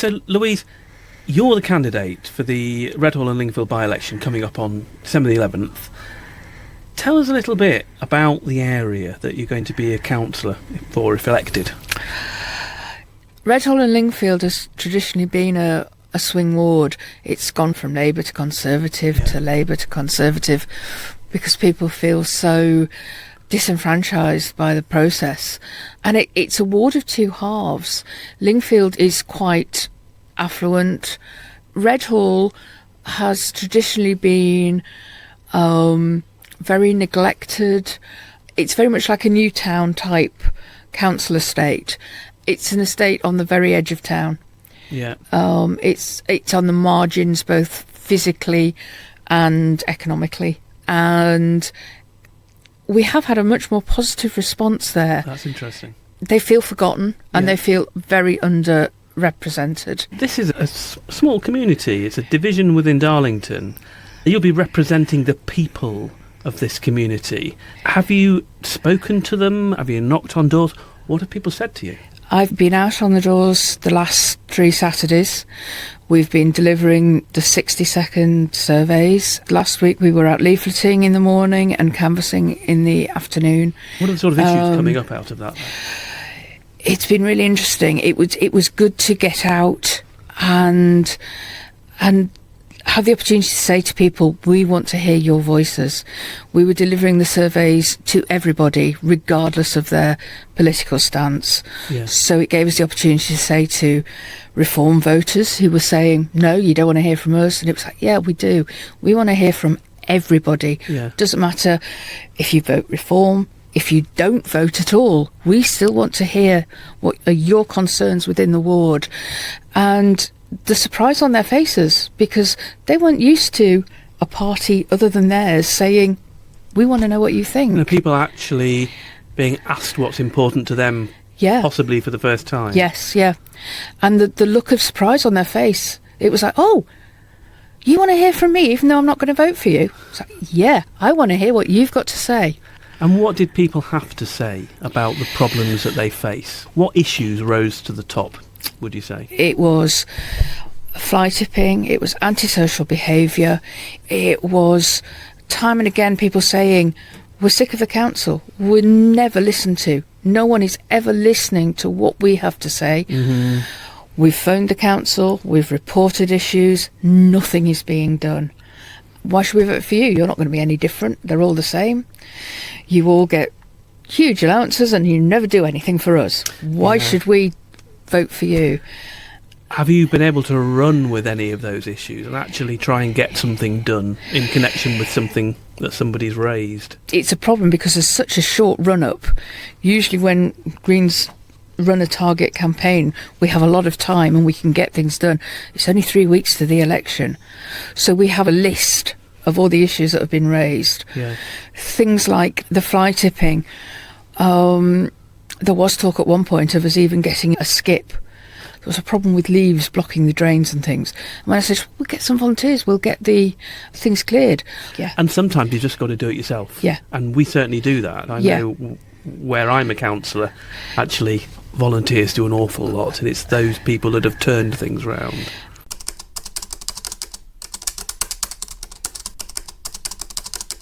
So, Louise, you're the candidate for the Redhall and Lingfield by-election coming up on December the 11th. Tell us a little bit about the area that you're going to be a councillor for if elected. Redhall and Lingfield has traditionally been a swing ward. It's gone from Labour to Conservative to Labour to Conservative because people feel so disenfranchised by the process. And it's a ward of two halves. Lingfield is quite affluent. Redhall has traditionally been very neglected. It's very much like a new town type council estate. It's an estate on the very edge of town. Yeah. It's on the margins both physically and economically. And we have had a much more positive response there. That's interesting. They feel forgotten and they feel very underrepresented. This is a small community. It's a division within Darlington. You'll be representing the people of this community. Have you spoken to them? Have you knocked on doors? What have people said to you? I've been out on the doors the last 3 Saturdays. We've been delivering the 60-second surveys. Last week we were out leafleting in the morning and canvassing in the afternoon. What are the sort of issues coming up out of that? It's been really interesting. It was good to get out and have the opportunity to say to people, we want to hear your voices. We were delivering the surveys to everybody, regardless of their political stance. Yeah. So it gave us the opportunity to say to Reform voters who were saying, no, you don't want to hear from us. And it was like, yeah, we do. We want to hear from everybody. Yeah. Doesn't matter if you vote Reform, if you don't vote at all. We still want to hear what are your concerns within the ward. And the surprise on their faces, because they weren't used to a party other than theirs saying, we want to know what you think. And are people actually being asked what's important to them, possibly for the first time? Yes, yeah. And the look of surprise on their face, it was like, oh, you want to hear from me even though I'm not going to vote for you? It's like, yeah, I want to hear what you've got to say. And what did people have to say about the problems that they face? What issues rose to the top, would you say? It was fly tipping, it was antisocial behaviour, it was time and again people saying, we're sick of the council, we're never listened to, no one is ever listening to what we have to say. Mm-hmm. We've phoned the council, we've reported issues, nothing is being done. Why should we vote for you? You're not going to be any different, they're all the same. You all get huge allowances and you never do anything for us. Why should we vote for you? Have you been able to run with any of those issues and actually try and get something done in connection with something that somebody's raised? It's a problem because there's such a short run-up. Usually when Greens run a target campaign, we have a lot of time and we can get things done. It's only 3 weeks to the election. So we have a list of all the issues that have been raised. Yeah. Things like the fly tipping. There was talk at one point of us even getting a skip. There was a problem with leaves blocking the drains and things. And when I said, we'll get some volunteers, we'll get the things cleared. Yeah. And sometimes you just got to do it yourself. Yeah. And we certainly do that. I know where I'm a councillor, actually volunteers do an awful lot, and it's those people that have turned things round.